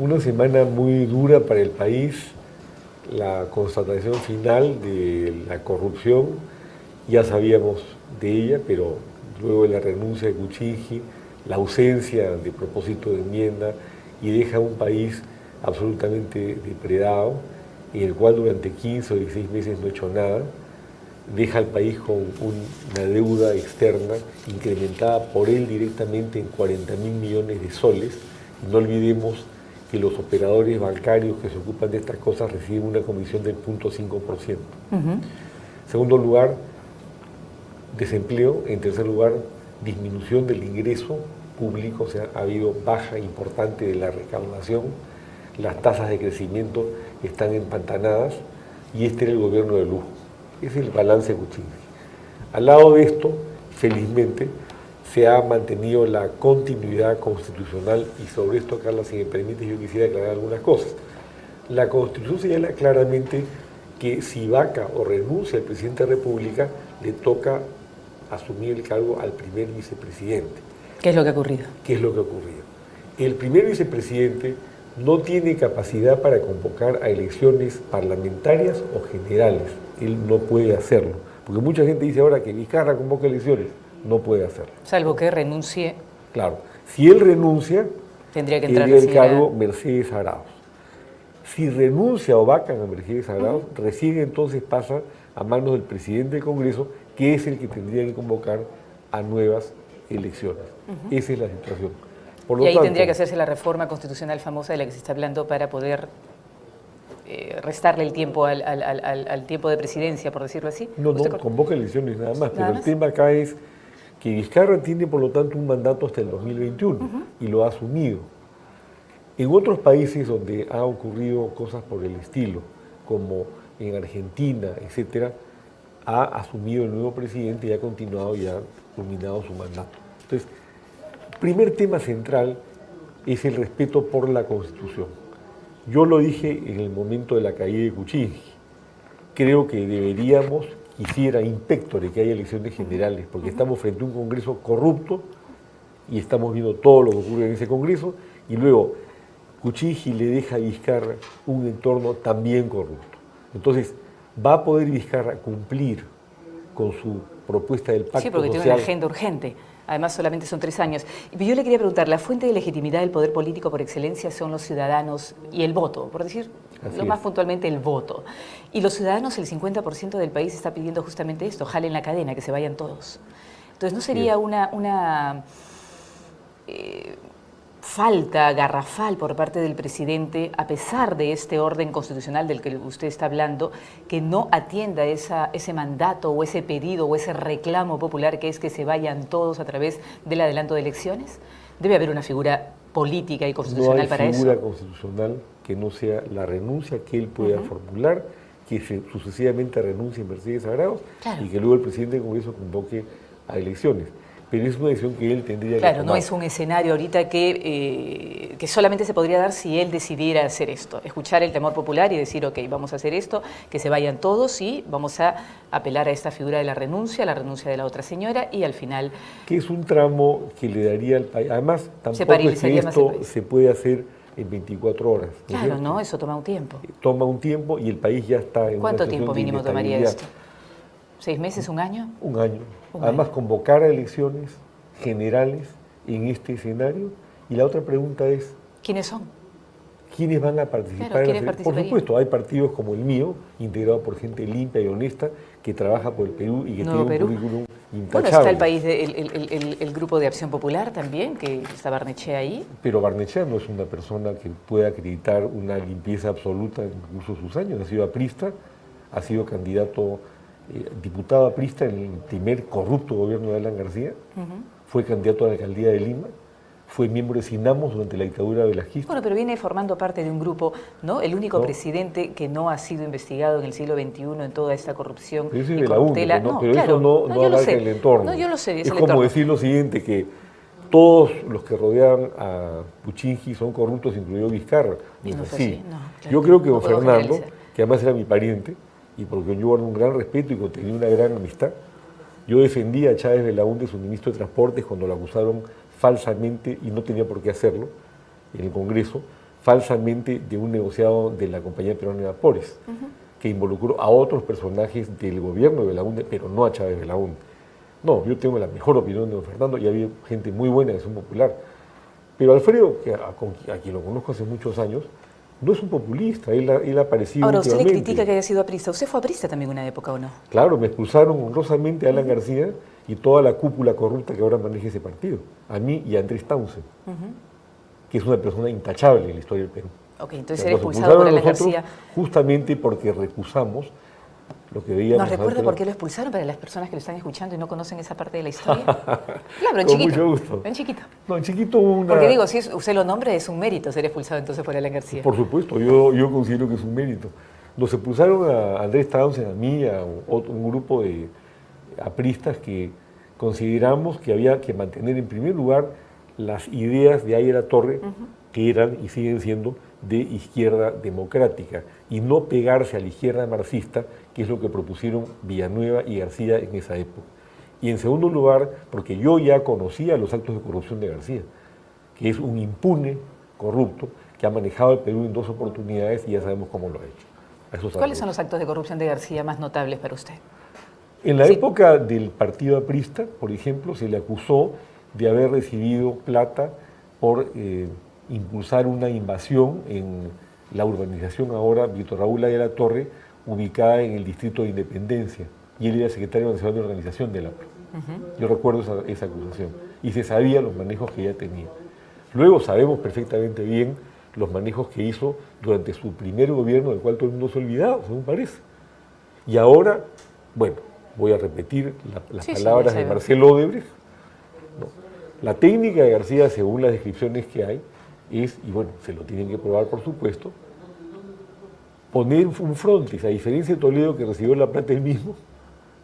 Una semana muy dura para el país, la constatación final de la corrupción, ya sabíamos de ella, pero luego de la renuncia de Kuczynski, la ausencia de propósito de enmienda, y deja un país absolutamente depredado, en el cual durante 15 o 16 meses no ha hecho nada, deja al país con una deuda externa incrementada por él directamente en 40.000 millones de soles. Y no olvidemos que los operadores bancarios que se ocupan de estas cosas reciben una comisión del 0.5%. Segundo lugar, desempleo. En tercer lugar, disminución del ingreso público, o sea, ha habido baja importante de la recaudación, las tasas de crecimiento están empantanadas y este era el gobierno de lujo. Ese es el balance de Kuczynski. Al lado de esto, felizmente, se ha mantenido la continuidad constitucional y sobre esto, Carla, si me permite, yo quisiera aclarar algunas cosas. La Constitución señala claramente que si vaca o renuncia el presidente de la República, le toca asumir el cargo al primer vicepresidente. ¿Qué es lo que ha ocurrido? ¿Qué es lo que ha ocurrido? El primer vicepresidente no tiene capacidad para convocar a elecciones parlamentarias o generales. Él no puede hacerlo. Porque mucha gente dice ahora que Vizcarra convoca elecciones. No puede hacerlo. Salvo que renuncie. Claro. Si él renuncia, tendría que entrar el cargo Mercedes Arauz. Si renuncia o vacan a Mercedes Arauz, recién entonces pasa a manos del presidente del Congreso, que es el que tendría que convocar a nuevas elecciones. Esa es la situación. Por lo y ahí tanto, tendría que hacerse la reforma constitucional famosa de la que se está hablando para poder restarle el tiempo al tiempo de presidencia, por decirlo así. No, convoca elecciones nada más, pero el tema acá es que Vizcarra tiene, por lo tanto, un mandato hasta el 2021 y lo ha asumido. En otros países donde ha ocurrido cosas por el estilo, como en Argentina, etcétera, ha asumido el nuevo presidente y ha continuado y ha culminado su mandato. Entonces, el primer tema central es el respeto por la Constitución. Yo lo dije en el momento de la caída de Kuczynski. Creo que deberíamos, quisiera in pectore, que haya elecciones generales, porque estamos frente a un Congreso corrupto y estamos viendo todo lo que ocurre en ese Congreso, y luego Kuczynski le deja a Vizcarra un entorno también corrupto. Entonces, ¿va a poder Vizcarra cumplir con su propuesta del pacto social? Sí, porque tiene una agenda urgente. Además, solamente son 3 años. Y yo le quería preguntar, la fuente de legitimidad del poder político por excelencia son los ciudadanos y el voto, por decir lo más puntualmente, el voto. Y los ciudadanos, el 50% del país está pidiendo justamente esto, jalen la cadena, que se vayan todos. Entonces, ¿no sería una falta garrafal por parte del presidente, a pesar de este orden constitucional del que usted está hablando, que no atienda ese mandato o ese pedido o ese reclamo popular que es que se vayan todos a través del adelanto de elecciones? Debe haber una figura política y constitucional para eso. No hay figura constitucional que no sea la renuncia que él pueda formular, que sucesivamente renuncie Mercedes Arauz y que luego el presidente del Congreso convoque a elecciones. Pero es una decisión que él tendría que tomar. Claro, no es un escenario ahorita que solamente se podría dar si él decidiera hacer esto. Escuchar el temor popular y decir, ok, vamos a hacer esto, que se vayan todos y vamos a apelar a esta figura de la renuncia de la otra señora y al final... Que es un tramo que le daría al país. Además, tampoco es que esto se puede hacer en 24 horas. Claro, no, eso toma un tiempo. Toma un tiempo y el país ya está en ¿Cuánto tiempo mínimo tomaría esto? ¿6 meses, un año? Un año. Además, convocar a elecciones generales en este escenario. Y la otra pregunta es... ¿Quiénes son? ¿Quiénes van a participar? Claro, ¿quiénes participarían? Por supuesto, hay partidos como el mío, integrado por gente limpia y honesta, que trabaja por el Perú y que tiene un currículum intachable. Bueno, está el país, el Grupo de Acción Popular también, que está Barnechea ahí. Pero Barnechea no es una persona que pueda acreditar una limpieza absoluta en incluso sus años. Ha sido aprista, ha sido candidato... diputado aprista en el primer corrupto gobierno de Alan García, fue candidato a la alcaldía de Lima, fue miembro de Sinamos durante la dictadura velasquista. Bueno, pero viene formando parte de un grupo, ¿no? El único presidente que no ha sido investigado en el siglo XXI en toda esta corrupción. Pero eso es de la UNE, ¿no? Pero claro, eso no abarca el entorno. No, yo lo sé, es como decir lo siguiente, que todos los que rodean a Kuczynski son corruptos, incluido Vizcarra. No es así. Claro, yo creo que don Fernando, que además era mi pariente, y porque yo guardo un gran respeto y tenía una gran amistad. Yo defendí a Chávez Belaúnde, su ministro de Transportes, cuando lo acusaron falsamente y no tenía por qué hacerlo en el Congreso, falsamente de un negociado de la Compañía Peruana de Vapores, que involucró a otros personajes del gobierno de Belaúnde, pero no a Chávez Belaúnde. No, yo tengo la mejor opinión de don Fernando y había gente muy buena de Acción Popular. Pero Alfredo, a quien lo conozco hace muchos años, no es un populista, él ha aparecido Ahora, usted le últimamente. critica que haya sido aprista. ¿Usted fue aprista también una época o no? Claro, me expulsaron honrosamente a Alan García y toda la cúpula corrupta que ahora maneja ese partido. A mí y a Andrés Townsend, que es una persona intachable en la historia del Perú. Ok, entonces O sea, era nos expulsado por expulsaron a Alan nosotros García. justamente porque recusamos lo que veíamos. ¿Nos recuerda antes. por qué lo expulsaron para las personas que lo están escuchando y no conocen esa parte de la historia? Claro, en Con chiquito. mucho gusto. En chiquito. No, en chiquito una... Porque digo, si usted lo nombra, es un mérito ser expulsado entonces por Alan García. Por supuesto, yo considero que es un mérito. Nos expulsaron a Andrés Townsend, a mí, a un grupo de apristas que consideramos que había que mantener en primer lugar las ideas de Ayer Torre, que eran y siguen siendo de izquierda democrática, y no pegarse a la izquierda marxista, que es lo que propusieron Villanueva y García en esa época. Y en segundo lugar, porque yo ya conocía los actos de corrupción de García, que es un impune corrupto que ha manejado el Perú en 2 oportunidades y ya sabemos cómo lo ha hecho. ¿Cuáles son los actos de corrupción de García más notables para usted? En la época del partido aprista, por ejemplo, se le acusó de haber recibido plata por impulsar una invasión en la urbanización ahora Víctor Raúl Ayala Torre, ubicada en el distrito de Independencia, y él era secretario nacional de organización de la APRA. Yo recuerdo esa acusación, y se sabía los manejos que ella tenía. Luego sabemos perfectamente bien los manejos que hizo durante su primer gobierno, del cual todo el mundo se ha olvidado, según parece. Y ahora, bueno, voy a repetir las palabras de Marcelo Odebrecht. No. La técnica de García, según las descripciones que hay, es, y bueno, se lo tienen que probar por supuesto, poner un frontis, a diferencia de Toledo que recibió la plata él mismo,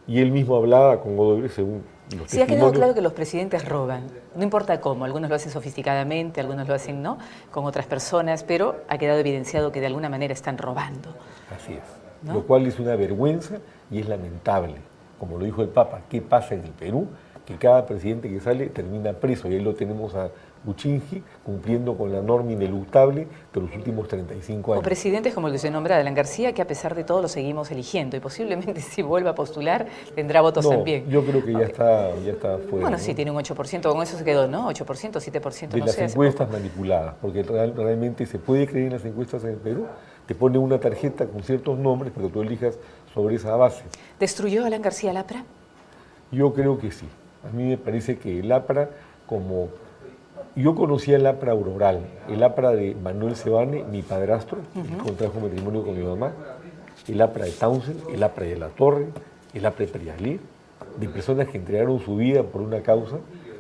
y él mismo hablaba con Odebrecht según los Sí, ha quedado claro que los presidentes roban, no importa cómo, algunos lo hacen sofisticadamente, algunos lo hacen ¿no? con otras personas, pero ha quedado evidenciado que de alguna manera están robando. Así es, ¿no? Lo cual es una vergüenza y es lamentable. Como lo dijo el Papa, ¿qué pasa en el Perú? Que cada presidente que sale termina preso, y ahí lo tenemos a Kuczynski cumpliendo con la norma ineluctable de los últimos 35 años. O presidentes como el que se nombra Alan García, que a pesar de todo lo seguimos eligiendo, y posiblemente si vuelva a postular tendrá votos también. Yo creo que ya está fuera. Bueno, ¿no? sí, tiene un 8%, con eso se quedó, ¿no? 8%, 7%, de no las sé. encuestas manipuladas, porque realmente se puede creer en las encuestas en el Perú, te pone una tarjeta con ciertos nombres, pero tú elijas sobre esa base. ¿Destruyó Alan García el APRA? Yo creo que sí. A mí me parece que el APRA, como... Yo conocía el APRA Auroral, el APRA de Manuel Sebane, mi padrastro, que contrajo matrimonio con mi mamá, el APRA de Townsend, el APRA de La Torre, el APRA de Prialí, de personas que entregaron su vida por una causa,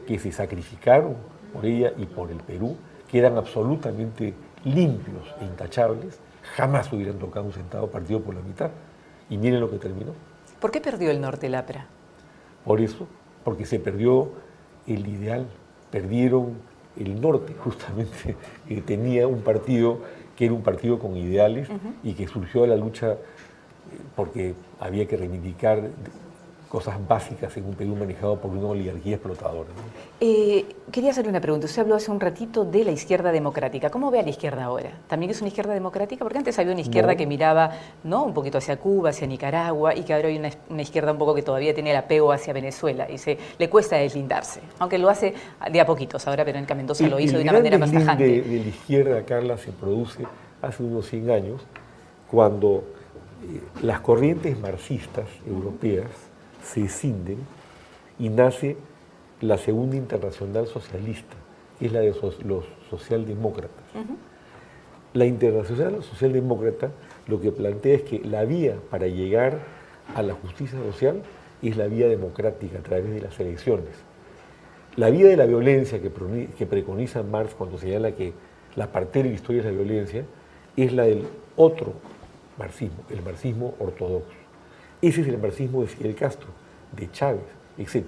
que se sacrificaron por ella y por el Perú, que eran absolutamente limpios e intachables, jamás hubieran tocado un centavo partido por la mitad. Y miren lo que terminó. ¿Por qué perdió el norte el APRA? Por eso, porque se perdió el ideal, perdieron el norte, justamente, que tenía un partido que era un partido con ideales y que surgió a la lucha porque había que reivindicar cosas básicas en un Perú manejado por una oligarquía explotadora, ¿no? Quería hacerle una pregunta. Usted habló hace un ratito de la izquierda democrática. ¿Cómo ve a la izquierda ahora? ¿También es una izquierda democrática? Porque antes había una izquierda que miraba ¿no? un poquito hacia Cuba, hacia Nicaragua, y que ahora hay una izquierda un poco que todavía tiene el apego hacia Venezuela y le cuesta deslindarse, aunque lo hace de a poquitos. Ahora Verónica Mendoza lo hizo de una manera más tajante. El de la izquierda, Carla, se produce hace unos 100 años, cuando las corrientes marxistas europeas se escinden y nace la Segunda Internacional Socialista, que es la de los socialdemócratas. La Internacional Socialdemócrata lo que plantea es que la vía para llegar a la justicia social es la vía democrática a través de las elecciones. La vía de la violencia que preconiza Marx cuando señala que la partera de la historia es la violencia, es la del otro marxismo, el marxismo ortodoxo. Ese es el marxismo de Fidel Castro, de Chávez, etc.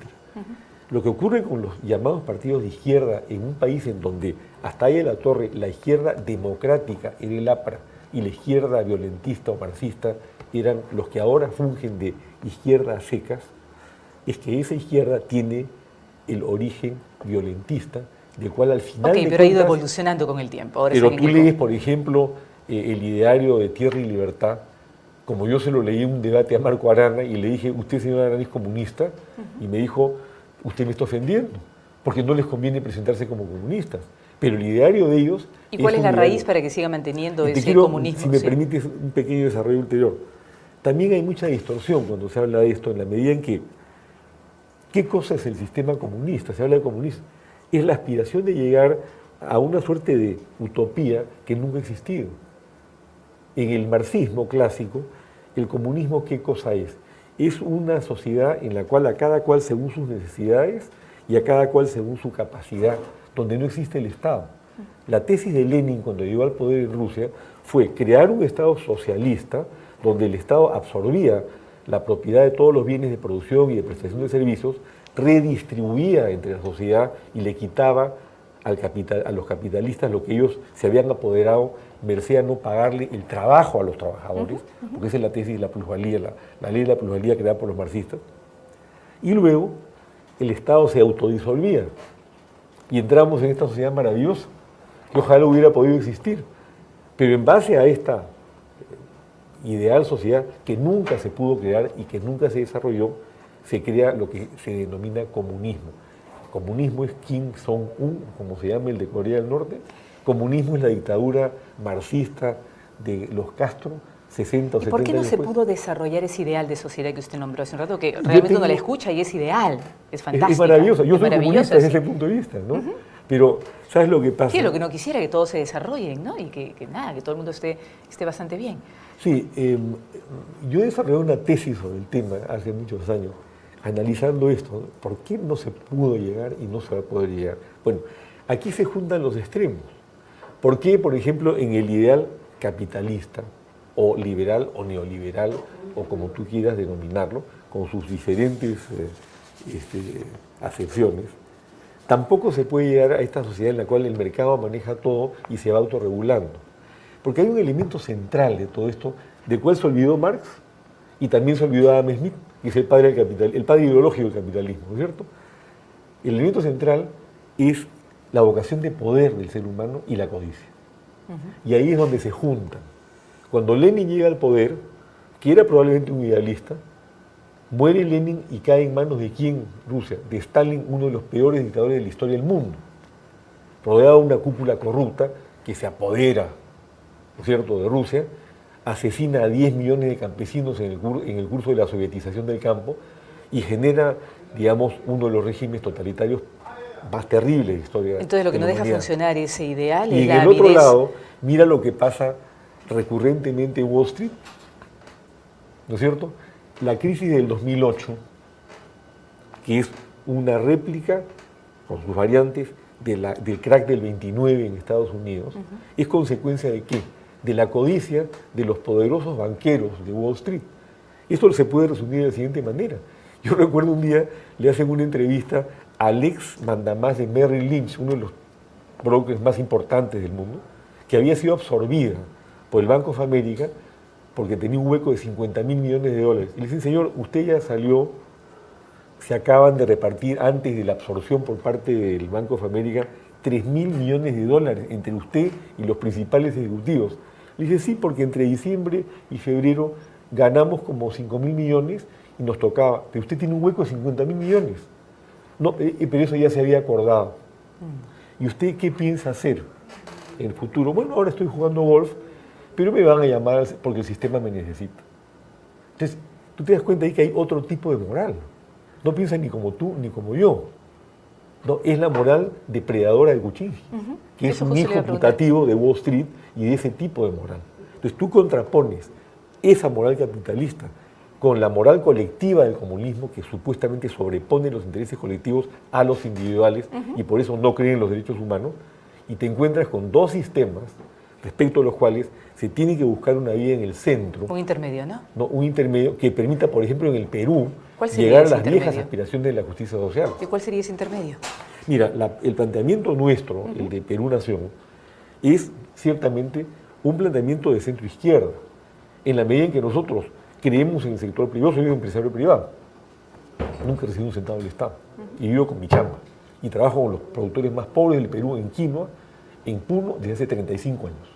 Lo que ocurre con los llamados partidos de izquierda en un país en donde hasta ahí en la torre la izquierda democrática era el APRA y la izquierda violentista o marxista eran los que ahora fungen de izquierdas secas, es que esa izquierda tiene el origen violentista de cual al final Ok, pero ha ido evolucionando con el tiempo. Ahora pero tú lees, por ejemplo, el ideario de Tierra y Libertad, como yo se lo leí en un debate a Marco Arana y le dije, usted, señor Arana, es comunista, y me dijo, usted me está ofendiendo, porque no les conviene presentarse como comunistas. Pero el ideario de ellos... ¿Y cuál es la raíz para que siga manteniendo ese comunismo? Si me permites un pequeño desarrollo ulterior. También hay mucha distorsión cuando se habla de esto, en la medida en que, ¿qué cosa es el sistema comunista? Se habla de comunismo. Es la aspiración de llegar a una suerte de utopía que nunca ha existido. En el marxismo clásico, el comunismo, ¿qué cosa es? Es una sociedad en la cual a cada cual según sus necesidades y a cada cual según su capacidad, donde no existe el Estado. La tesis de Lenin cuando llegó al poder en Rusia fue crear un Estado socialista donde el Estado absorbía la propiedad de todos los bienes de producción y de prestación de servicios, redistribuía entre la sociedad y le quitaba a los capitalistas lo que ellos se habían apoderado, merced a no pagarle el trabajo a los trabajadores, porque esa es la tesis de la plusvalía, la ley de la plusvalía creada por los marxistas. Y luego el Estado se autodisolvía y entramos en esta sociedad maravillosa, que ojalá hubiera podido existir. Pero en base a esta ideal sociedad que nunca se pudo crear y que nunca se desarrolló, se crea lo que se denomina comunismo. Comunismo es Kim Jong-un, como se llama el de Corea del Norte. Comunismo es la dictadura marxista de los Castro, 60 o 70 años. ¿Y por qué no se pudo desarrollar ese ideal de sociedad que usted nombró hace un rato? Que realmente uno la escucha y es ideal, es fantástico. Es maravilloso. Yo soy comunista desde ese punto de vista, ¿no? Pero, ¿sabes lo que pasa? Sí, lo que no quisiera, que todos se desarrollen, ¿no? Y que todo el mundo esté bastante bien. Sí, yo desarrollé una tesis sobre el tema hace muchos años, analizando esto, ¿no? ¿Por qué no se pudo llegar y no se va a poder llegar? Bueno, aquí se juntan los extremos. ¿Por qué, por ejemplo, en el ideal capitalista, o liberal, o neoliberal, o como tú quieras denominarlo, con sus diferentes acepciones, tampoco se puede llegar a esta sociedad en la cual el mercado maneja todo y se va autorregulando? Porque hay un elemento central de todo esto, del cual se olvidó Marx y también se olvidó Adam Smith, que es el padre del capital, el padre ideológico del capitalismo, ¿no es cierto? El elemento central es la vocación de poder del ser humano y la codicia. Y ahí es donde se juntan. Cuando Lenin llega al poder, que era probablemente un idealista, muere Lenin y cae en manos de ¿quién? Rusia, de Stalin, uno de los peores dictadores de la historia del mundo, rodeado de una cúpula corrupta que se apodera, ¿no es cierto?, de Rusia, asesina a 10 millones de campesinos en el curso de la sovietización del campo y genera, digamos, uno de los regímenes totalitarios más terribles de la historia. Entonces lo que no deja funcionar ese ideal es la avidez. Y en el otro lado, mira lo que pasa recurrentemente en Wall Street, ¿no es cierto? La crisis del 2008, que es una réplica, con sus variantes, del crack del 29 en Estados Unidos, es consecuencia ¿de qué? De la codicia de los poderosos banqueros de Wall Street. Esto se puede resumir de la siguiente manera. Yo recuerdo un día, le hacen una entrevista al ex mandamás de Merrill Lynch, uno de los brokers más importantes del mundo, que había sido absorbida por el Bank of America porque tenía un hueco de 50.000 millones de dólares. Y le dicen, señor, usted ya salió, se acaban de repartir antes de la absorción por parte del Bank of America 3.000 millones de dólares entre usted y los principales ejecutivos. Le dice, sí, porque entre diciembre y febrero ganamos como 5.000 millones y nos tocaba, pero usted tiene un hueco de 50.000 millones. No, pero eso ya se había acordado. ¿Y usted qué piensa hacer en el futuro? Bueno, ahora estoy jugando golf, pero me van a llamar porque el sistema me necesita. Entonces, tú te das cuenta ahí que hay otro tipo de moral. No piensa ni como tú ni como yo. No, es la moral depredadora de Kuczynski, que es un hijo putativo de Wall Street y de ese tipo de moral. Entonces tú contrapones esa moral capitalista con la moral colectiva del comunismo, que supuestamente sobrepone los intereses colectivos a los individuales y por eso no creen en los derechos humanos, y te encuentras con dos sistemas respecto a los cuales se tiene que buscar una vía en el centro. Un intermedio, ¿no? No, un intermedio que permita, por ejemplo, en el Perú, llegar a las viejas aspiraciones de la justicia social. ¿Y cuál sería ese intermedio? Mira, el planteamiento nuestro, el de Perú Nación, es ciertamente un planteamiento de centro-izquierda, en la medida en que nosotros creemos en el sector privado. Soy un empresario privado, nunca he recibido un centavo del Estado y vivo con mi chamba. y trabajo con los productores más pobres del Perú en quinoa, en Puno, desde hace 35 años,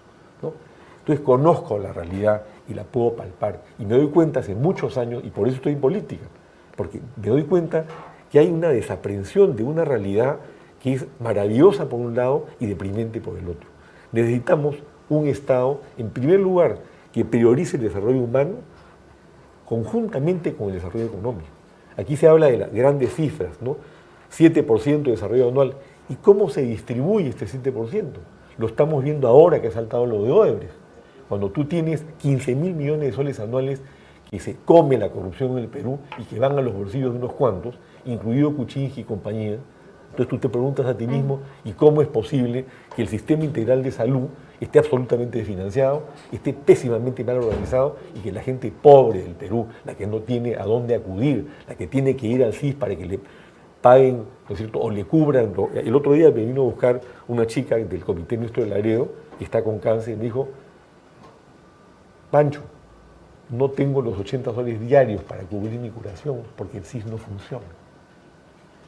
¿no? Entonces conozco la realidad y la puedo palpar. Y me doy cuenta hace muchos años, y por eso estoy en política, porque me doy cuenta que hay una desaprensión de una realidad que es maravillosa por un lado y deprimente por el otro. Necesitamos un Estado, en primer lugar, que priorice el desarrollo humano conjuntamente con el desarrollo económico. Aquí se habla de las grandes cifras, ¿no? 7% de desarrollo anual. ¿Y cómo se distribuye este 7%? Lo estamos viendo ahora que ha saltado lo de Odebrecht. Cuando tú tienes 15.000 millones de soles anuales que se come la corrupción en el Perú y que van a los bolsillos de unos cuantos, incluido Kuczynski y compañía, entonces tú te preguntas a ti mismo, ¿y cómo es posible que el sistema integral de salud esté absolutamente desfinanciado, esté pésimamente mal organizado y que la gente pobre del Perú, la que no tiene a dónde acudir, la que tiene que ir al CIS para que le paguen, ¿no es cierto?, o le cubran? El otro día me vino a buscar una chica del Comité Nuestro de Laredo, que está con cáncer, y me dijo, Pancho, no tengo los 80 soles diarios para cubrir mi curación porque el CIS no funciona.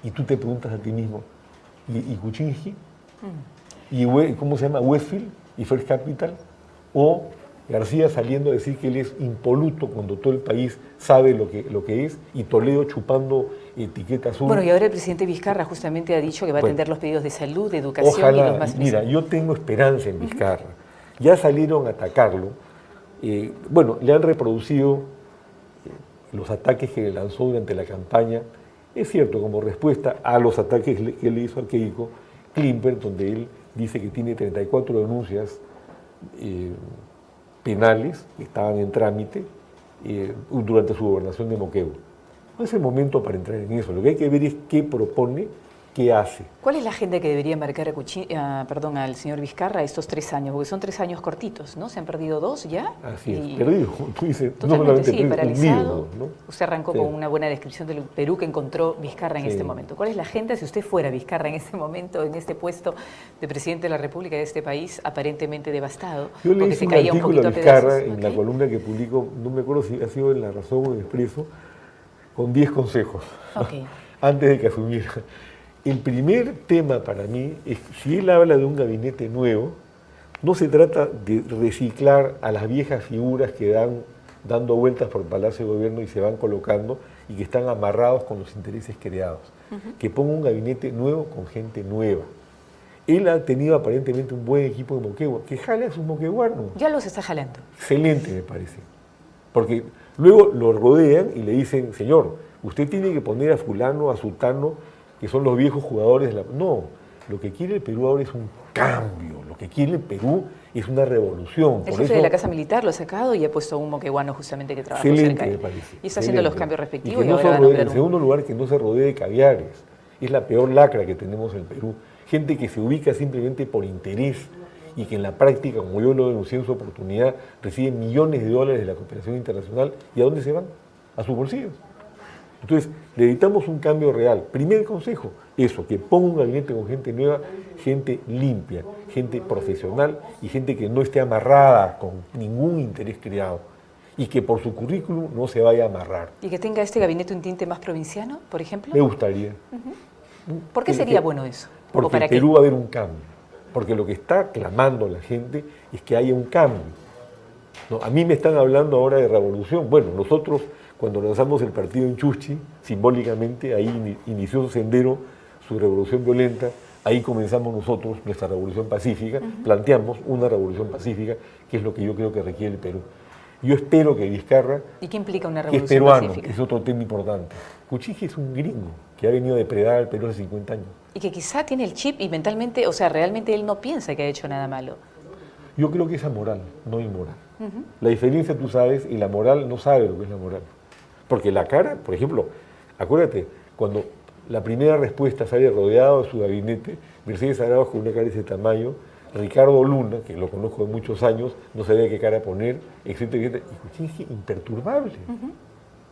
Y tú te preguntas a ti mismo, ¿y Kuczynski? ¿Y cómo se llama? ¿Westfield? ¿Y First Capital? ¿O García saliendo a decir que él es impoluto cuando todo el país sabe lo que es, y Toledo chupando etiqueta azul? Bueno, y ahora el presidente Vizcarra justamente ha dicho que va a atender los pedidos de salud, de educación ojalá, y los más... Mira, yo tengo esperanza en Vizcarra. Ya salieron a atacarlo. Bueno, le han reproducido los ataques que lanzó durante la campaña. Es cierto, como respuesta a los ataques que le hizo a Keiko Klimper, donde él dice que tiene 34 denuncias penales que estaban en trámite durante su gobernación de Moquegua. No es el momento para entrar en eso. Lo que hay que ver es qué propone, qué hace. ¿Cuál es la agenda que debería marcar al señor Vizcarra estos 3 años? Porque son 3 años cortitos, ¿no? ¿Se han perdido 2 ya? Así es, perdido. Tú dices, no totalmente, solamente sí, perdido, paralizado. ¿no? Usted arrancó con una buena descripción del Perú que encontró Vizcarra en este momento. ¿Cuál es la agenda si usted fuera Vizcarra en este momento, en este puesto de presidente de la República de este país aparentemente devastado? Yo le hice un artículo a Vizcarra en la columna que publico, no me acuerdo si ha sido en La Razón o en Expreso, con 10 consejos antes de que asumiera. El primer tema para mí es, si él habla de un gabinete nuevo, no se trata de reciclar a las viejas figuras que dan dando vueltas por el Palacio de Gobierno y se van colocando y que están amarrados con los intereses creados. Que ponga un gabinete nuevo con gente nueva. Él ha tenido aparentemente un buen equipo de Moquegua, que jale a sus moqueguanos. Ya los está jalando. Excelente, me parece. Porque luego lo rodean y le dicen, señor, usted tiene que poner a fulano, a sutano, que son los viejos jugadores de la... No, lo que quiere el Perú ahora es un cambio, lo que quiere el Perú es una revolución. El jefe de la Casa Militar lo ha sacado y ha puesto a un moqueguano justamente que trabaja cerca. Me parece. Y está haciendo los cambios respectivos. Y que no se rodee, en segundo lugar, que no se rodee de caviares. Es la peor lacra que tenemos en el Perú. Gente que se ubica simplemente por interés y que en la práctica, como yo lo denuncié en su oportunidad, recibe millones de dólares de la cooperación internacional. ¿Y a dónde se van? A sus bolsillos. Entonces, necesitamos un cambio real. Primer consejo, eso, que ponga un gabinete con gente nueva, gente limpia, gente profesional y gente que no esté amarrada con ningún interés creado y que por su currículum no se vaya a amarrar. ¿Y que tenga este gabinete un tinte más provinciano, por ejemplo? Me gustaría. ¿Por qué sería bueno eso? Porque en Perú va a haber un cambio. Porque lo que está clamando la gente es que haya un cambio. No, a mí me están hablando ahora de revolución. Bueno, nosotros, cuando lanzamos el partido en Chuchi, simbólicamente, ahí inició su sendero, su revolución violenta, ahí comenzamos nosotros nuestra revolución pacífica, planteamos una revolución pacífica, que es lo que yo creo que requiere el Perú. Yo espero que Vizcarra, ¿y qué implica una revolución pacífica? Que es peruano, es otro tema importante. Kuczynski es un gringo que ha venido a depredar al Perú hace 50 años. Y que quizá tiene el chip y mentalmente, o sea, realmente él no piensa que ha hecho nada malo. Yo creo que es amoral, no inmoral. La diferencia, tú sabes, y la moral no sabe lo que es la moral. Porque la cara, por ejemplo, acuérdate, cuando la primera respuesta sale rodeado de su gabinete, Mercedes Arauz con una cara de ese tamaño, Ricardo Luna, que lo conozco de muchos años, no sabía qué cara poner, etcétera, etcétera, y Kuczynski imperturbable,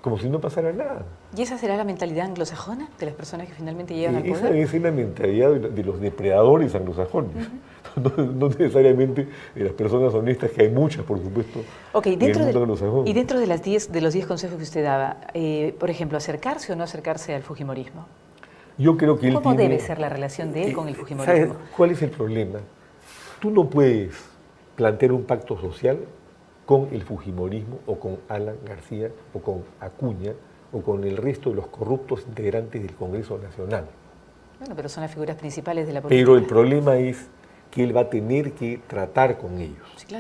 como si no pasara nada. ¿Y esa será la mentalidad anglosajona de las personas que finalmente llegan al poder? Esa es la mentalidad de los depredadores anglosajones, no necesariamente de las personas honestas, que hay muchas, por supuesto, en el mundo anglosajón. Y dentro de los 10 consejos que usted daba, por ejemplo, ¿acercarse o no acercarse al fujimorismo? Yo creo que él ¿Cómo tiene... debe ser la relación de él con el ¿Sabes fujimorismo? cuál es el problema? Tú no puedes plantear un pacto social con el fujimorismo o con Alan García o con Acuña o con el resto de los corruptos integrantes del Congreso Nacional. Bueno, pero son las figuras principales de la política. Pero el problema es que él va a tener que tratar con ellos. Sí, claro.